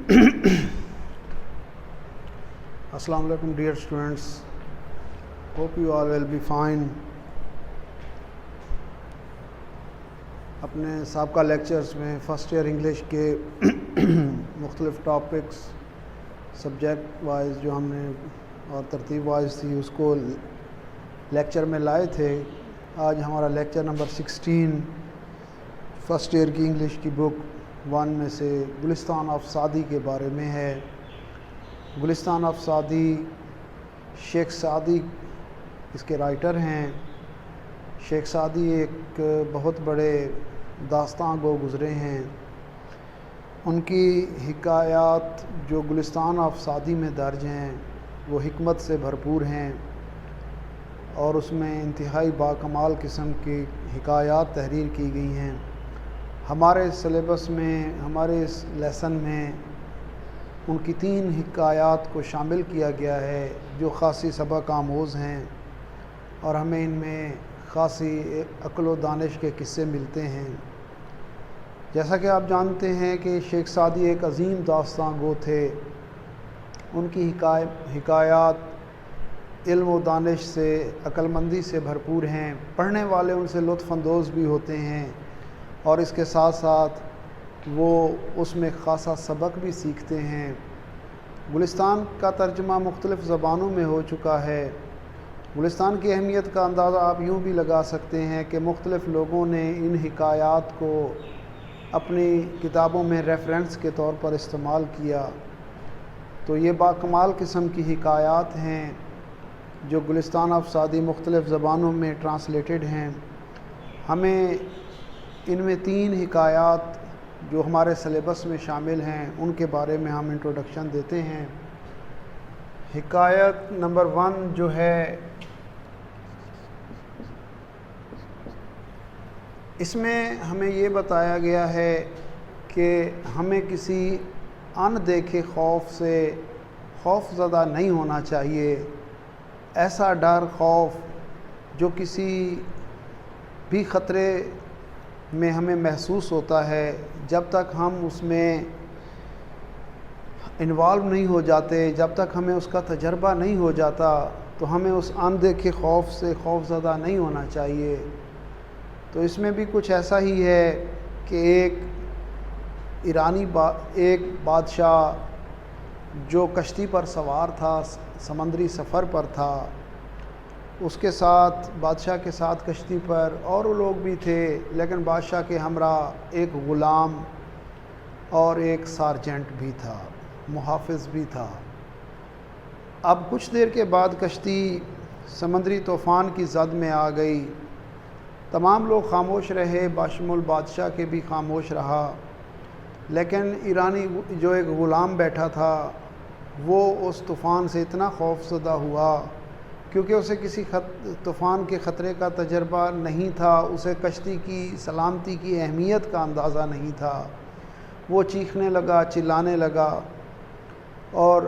Assalamu alaikum dear students, hope you all will be fine. اپنے سابقہ lectures میں first year English کے مختلف ٹاپکس سبجیکٹ وائز جو ہم نے اور ترتیب وائز تھی اس کو لیکچر میں لائے تھے. آج ہمارا لیکچر نمبر 16 فرسٹ ایئر کی انگلش کی بک 1 میں سے گلستان آف سعدی کے بارے میں ہے. گلستان آف سعدی شیخ سعدی اس کے رائٹر ہیں. شیخ سعدی ایک بہت بڑے داستان گو گزرے ہیں. ان کی حکایات جو گلستان آف سعدی میں درج ہیں وہ حکمت سے بھرپور ہیں اور اس میں انتہائی باکمال قسم کی حکایات تحریر کی گئی ہیں. ہمارے سلیبس میں ہمارے اس لیسن میں ان کی 3 حکایات کو شامل کیا گیا ہے جو خاصی سبق آموز ہیں اور ہمیں ان میں خاصی عقل و دانش کے قصے ملتے ہیں. جیسا کہ آپ جانتے ہیں کہ شیخ سعدی ایک عظیم داستان گو تھے. ان کی حکایات علم و دانش سے عقل مندی سے بھرپور ہیں. پڑھنے والے ان سے لطف اندوز بھی ہوتے ہیں اور اس کے ساتھ ساتھ وہ اس میں خاصا سبق بھی سیکھتے ہیں. گلستان کا ترجمہ مختلف زبانوں میں ہو چکا ہے. گلستان کی اہمیت کا اندازہ آپ یوں بھی لگا سکتے ہیں کہ مختلف لوگوں نے ان حکایات کو اپنی کتابوں میں ریفرنس کے طور پر استعمال کیا. تو یہ باکمال قسم کی حکایات ہیں جو گلستان آف سعدی مختلف زبانوں میں ٹرانسلیٹڈ ہیں. ہمیں ان میں 3 حکایات جو ہمارے سلیبس میں شامل ہیں ان کے بارے میں ہم انٹروڈکشن دیتے ہیں. حکایت نمبر 1 جو ہے اس میں ہمیں یہ بتایا گیا ہے کہ ہمیں کسی ان دیکھے خوف سے خوف زدہ نہیں ہونا چاہیے. ایسا ڈر خوف جو کسی بھی خطرے میں ہمیں محسوس ہوتا ہے جب تک ہم اس میں انوالو نہیں ہو جاتے، جب تک ہمیں اس کا تجربہ نہیں ہو جاتا تو ہمیں اس اندیکھے خوف سے خوف زدہ نہیں ہونا چاہیے. تو اس میں بھی کچھ ایسا ہی ہے کہ ایک بادشاہ جو کشتی پر سوار تھا، سمندری سفر پر تھا، اس کے ساتھ بادشاہ کے ساتھ کشتی پر اور لوگ بھی تھے لیکن بادشاہ کے ہمراہ ایک غلام اور ایک سارجنٹ بھی تھا، محافظ بھی تھا. اب کچھ دیر کے بعد کشتی سمندری طوفان کی زد میں آ گئی. تمام لوگ خاموش رہے، باشمول بادشاہ کے بھی خاموش رہا. لیکن ایرانی جو ایک غلام بیٹھا تھا وہ اس طوفان سے اتنا خوف زدہ ہوا کیونکہ اسے کسی طوفان کے خطرے کا تجربہ نہیں تھا، اسے کشتی کی سلامتی کی اہمیت کا اندازہ نہیں تھا. وہ چیخنے لگا، چلانے لگا اور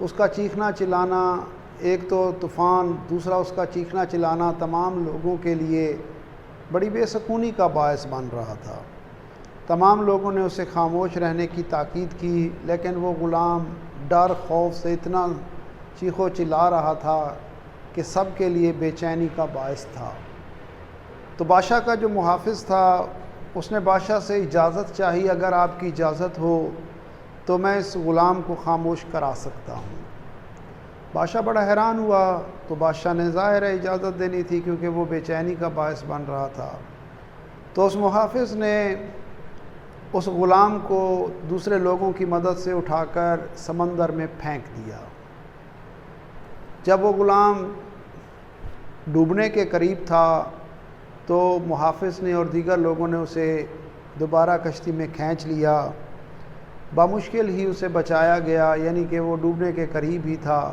اس کا چیخنا چلانا، ایک تو طوفان، دوسرا اس کا چیخنا چلانا تمام لوگوں کے لیے بڑی بے سکونی کا باعث بن رہا تھا. تمام لوگوں نے اسے خاموش رہنے کی تاکید کی لیکن وہ غلام ڈر خوف سے اتنا چیخ و چلا رہا تھا کہ سب کے لیے بے چینی کا باعث تھا. تو بادشاہ کا جو محافظ تھا اس نے بادشاہ سے اجازت چاہی، اگر آپ کی اجازت ہو تو میں اس غلام کو خاموش کرا سکتا ہوں. بادشاہ بڑا حیران ہوا. تو بادشاہ نے ظاہر ہے اجازت دینی تھی کیونکہ وہ بے چینی کا باعث بن رہا تھا. تو اس محافظ نے اس غلام کو دوسرے لوگوں کی مدد سے اٹھا کر سمندر میں پھینک دیا. جب وہ غلام ڈوبنے کے قریب تھا تو محافظ نے اور دیگر لوگوں نے اسے دوبارہ کشتی میں کھینچ لیا. بامشکل ہی اسے بچایا گیا، یعنی کہ وہ ڈوبنے کے قریب ہی تھا.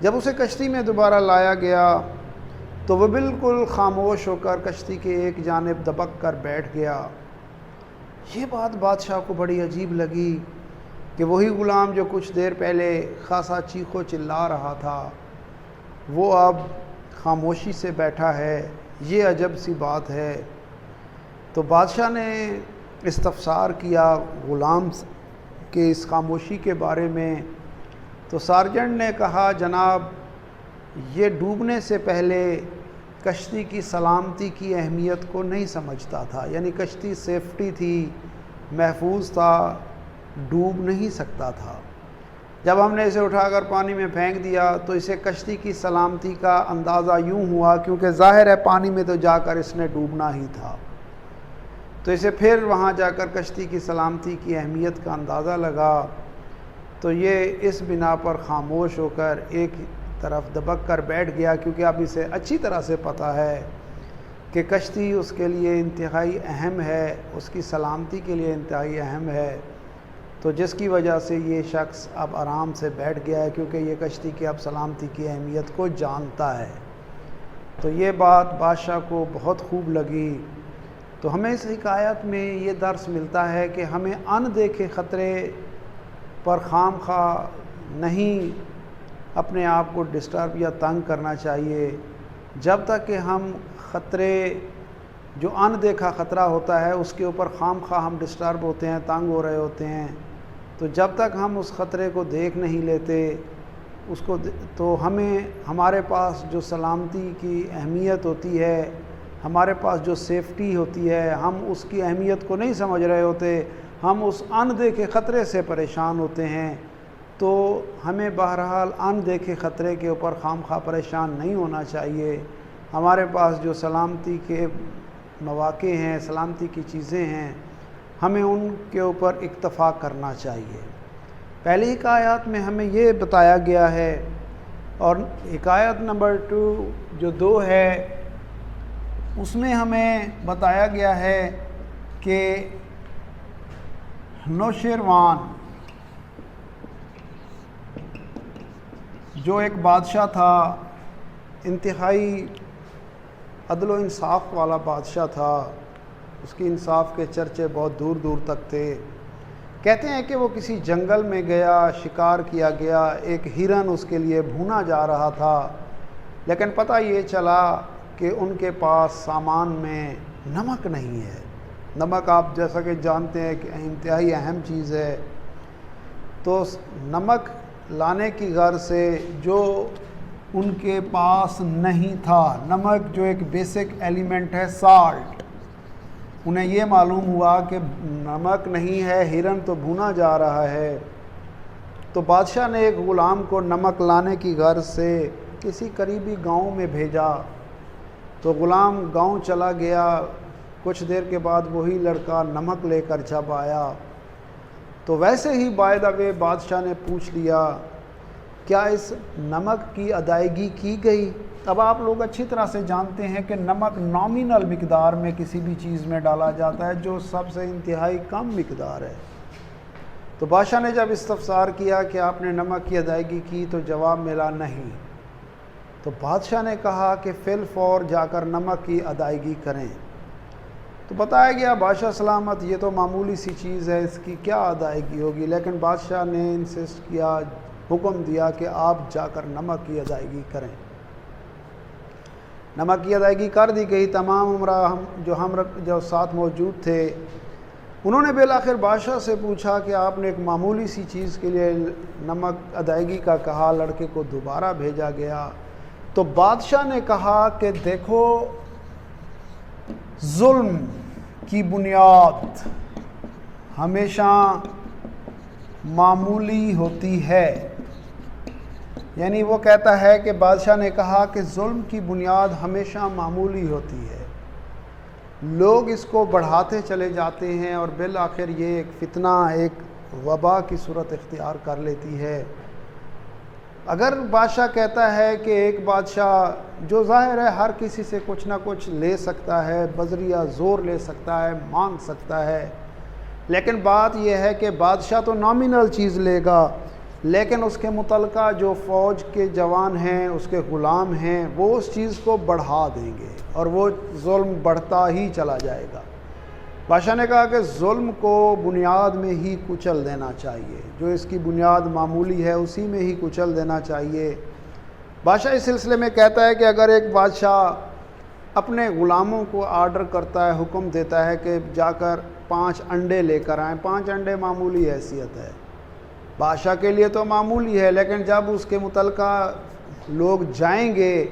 جب اسے کشتی میں دوبارہ لایا گیا تو وہ بالکل خاموش ہو کر کشتی کے ایک جانب دبک کر بیٹھ گیا. یہ بات بادشاہ کو بڑی عجیب لگی کہ وہی غلام جو کچھ دیر پہلے خاصا چیخ و چلا رہا تھا وہ اب خاموشی سے بیٹھا ہے. یہ عجب سی بات ہے. تو بادشاہ نے استفسار کیا غلام کہ اس خاموشی کے بارے میں، تو سارجنٹ نے کہا جناب یہ ڈوبنے سے پہلے کشتی کی سلامتی کی اہمیت کو نہیں سمجھتا تھا، یعنی کشتی سیفٹی تھی، محفوظ تھا، ڈوب نہیں سکتا تھا۔ جب ہم نے اسے اٹھا کر پانی میں پھینک دیا تو اسے کشتی کی سلامتی کا اندازہ یوں ہوا، کیونکہ ظاہر ہے پانی میں تو جا کر اس نے ڈوبنا ہی تھا، تو اسے پھر وہاں جا کر کشتی کی سلامتی کی اہمیت کا اندازہ لگا، تو یہ اس بنا پر خاموش ہو کر ایک طرف دبک کر بیٹھ گیا، کیونکہ اب اسے اچھی طرح سے پتہ ہے کہ کشتی اس کے لیے انتہائی اہم ہے، اس کی سلامتی کے لیے انتہائی اہم ہے، تو جس کی وجہ سے یہ شخص اب آرام سے بیٹھ گیا ہے، کیونکہ یہ کشتی کی اب سلامتی کی اہمیت کو جانتا ہے۔ تو یہ بات بادشاہ کو بہت خوب لگی۔ تو ہمیں اس حکایت میں یہ درس ملتا ہے کہ ہمیں ان دیکھے خطرے پر خام خواہ نہیں اپنے آپ کو ڈسٹرب یا تنگ کرنا چاہیے، جب تک کہ ہم خطرے جو ان دیکھا خطرہ ہوتا ہے اس کے اوپر خام خواہ ہم ڈسٹرب ہوتے ہیں، تنگ ہو رہے ہوتے ہیں، تو جب تک ہم اس خطرے کو دیکھ نہیں لیتے اس کو، تو ہمارے پاس جو سلامتی کی اہمیت ہوتی ہے، ہمارے پاس جو سیفٹی ہوتی ہے، ہم اس کی اہمیت کو نہیں سمجھ رہے ہوتے، ہم اس ان دیکھے خطرے سے پریشان ہوتے ہیں۔ تو ہمیں بہرحال ان دیکھے خطرے کے اوپر خام خواہ پریشان نہیں ہونا چاہیے۔ ہمارے پاس جو سلامتی کے مواقع ہیں، سلامتی کی چیزیں ہیں، ہمیں ان کے اوپر اکتفا کرنا چاہیے۔ پہلی حکایات میں ہمیں یہ بتایا گیا ہے، اور حکایت نمبر 2 ہے اس میں ہمیں بتایا گیا ہے کہ نوشیروان جو ایک بادشاہ تھا، انتہائی عدل و انصاف والا بادشاہ تھا، اس کی انصاف کے چرچے بہت دور دور تک تھے۔ کہتے ہیں کہ وہ کسی جنگل میں گیا، شکار کیا گیا، ایک ہرن اس کے لیے بھونا جا رہا تھا، لیکن پتہ یہ چلا کہ ان کے پاس سامان میں نمک نہیں ہے۔ نمک آپ جیسا کہ جانتے ہیں کہ انتہائی اہم چیز ہے، تو نمک لانے کی غرض سے جو ان کے پاس نہیں تھا، نمک جو ایک بیسک ایلیمنٹ ہے، سالٹ، انہیں یہ معلوم ہوا کہ نمک نہیں ہے، ہرن تو بھونا جا رہا ہے، تو بادشاہ نے ایک غلام کو نمک لانے کی غرض سے کسی قریبی گاؤں میں بھیجا، تو غلام گاؤں چلا گیا، کچھ دیر کے بعد وہی لڑکا نمک لے کر جب آیا، تو ویسے ہی بائی دا وے بادشاہ نے پوچھ لیا کیا اس نمک کی ادائیگی کی گئی؟ اب آپ لوگ اچھی طرح سے جانتے ہیں کہ نمک نامینل مقدار میں کسی بھی چیز میں ڈالا جاتا ہے، جو سب سے انتہائی کم مقدار ہے۔ تو بادشاہ نے جب استفسار کیا کہ آپ نے نمک کی ادائیگی کی، تو جواب ملا نہیں۔ تو بادشاہ نے کہا کہ فی الفور جا کر نمک کی ادائیگی کریں۔ تو بتایا گیا بادشاہ سلامت یہ تو معمولی سی چیز ہے، اس کی کیا ادائیگی ہوگی، لیکن بادشاہ نے انسسٹ کیا، حکم دیا کہ آپ جا کر نمک کی ادائیگی کریں۔ نمک کی ادائیگی کر دی گئی۔ تمام عمرا جو ساتھ موجود تھے، انہوں نے بالآخر بادشاہ سے پوچھا کہ آپ نے ایک معمولی سی چیز کے لیے نمک ادائیگی کا کہا، لڑکے کو دوبارہ بھیجا گیا، تو بادشاہ نے کہا کہ دیکھو ظلم کی بنیاد ہمیشہ معمولی ہوتی ہے، یعنی وہ کہتا ہے کہ بادشاہ نے کہا کہ ظلم کی بنیاد ہمیشہ معمولی ہوتی ہے، لوگ اس کو بڑھاتے چلے جاتے ہیں اور بالآخر یہ ایک فتنہ، ایک وبا کی صورت اختیار کر لیتی ہے۔ اگر بادشاہ کہتا ہے کہ ایک بادشاہ جو ظاہر ہے ہر کسی سے کچھ نہ کچھ لے سکتا ہے، بذریعہ زور لے سکتا ہے، مانگ سکتا ہے، لیکن بات یہ ہے کہ بادشاہ تو نامینل چیز لے گا، لیکن اس کے متعلقہ جو فوج کے جوان ہیں، اس کے غلام ہیں، وہ اس چیز کو بڑھا دیں گے اور وہ ظلم بڑھتا ہی چلا جائے گا۔ بادشاہ نے کہا کہ ظلم کو بنیاد میں ہی کچل دینا چاہیے، جو اس کی بنیاد معمولی ہے اسی میں ہی کچل دینا چاہیے۔ بادشاہ اس سلسلے میں کہتا ہے کہ اگر ایک بادشاہ اپنے غلاموں کو آرڈر کرتا ہے، حکم دیتا ہے کہ جا کر 5 انڈے لے کر آئیں، 5 انڈے معمولی حیثیت ہے، بادشاہ کے لیے تو معمولی ہے، لیکن جب اس کے متعلقہ لوگ جائیں گے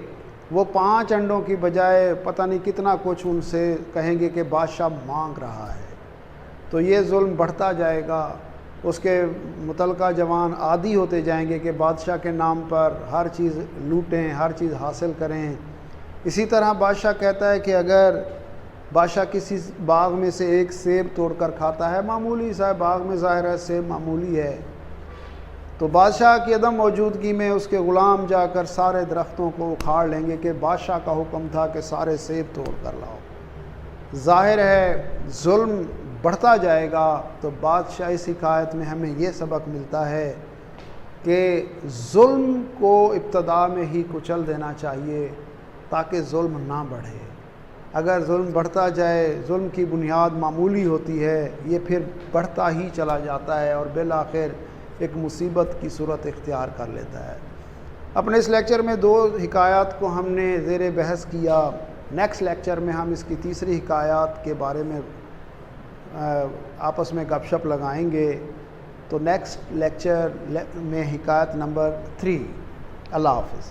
وہ 5 انڈوں کی بجائے پتہ نہیں کتنا کچھ ان سے کہیں گے کہ بادشاہ مانگ رہا ہے، تو یہ ظلم بڑھتا جائے گا۔ اس کے متعلقہ جوان عادی ہوتے جائیں گے کہ بادشاہ کے نام پر ہر چیز لوٹیں، ہر چیز حاصل کریں۔ اسی طرح بادشاہ کہتا ہے کہ اگر بادشاہ کسی باغ میں سے ایک سیب توڑ کر کھاتا ہے، معمولی سا باغ میں ظاہر ہے سیب معمولی ہے، تو بادشاہ کی عدم موجودگی میں اس کے غلام جا کر سارے درختوں کو اکھاڑ لیں گے کہ بادشاہ کا حکم تھا کہ سارے سیب توڑ کر لاؤ۔ ظاہر ہے ظلم بڑھتا جائے گا۔ تو بادشاہ اس حکایت میں ہمیں یہ سبق ملتا ہے کہ ظلم کو ابتدا میں ہی کچل دینا چاہیے تاکہ ظلم نہ بڑھے۔ اگر ظلم بڑھتا جائے، ظلم کی بنیاد معمولی ہوتی ہے، یہ پھر بڑھتا ہی چلا جاتا ہے اور بالآخر ایک مصیبت کی صورت اختیار کر لیتا ہے۔ اپنے اس لیکچر میں 2 حکایات کو ہم نے زیر بحث کیا۔ نیکسٹ لیکچر میں ہم اس کی تیسری حکایات کے بارے میں آپس میں گپ شپ لگائیں گے۔ تو نیکسٹ لیکچر میں حکایت نمبر 3۔ اللہ حافظ۔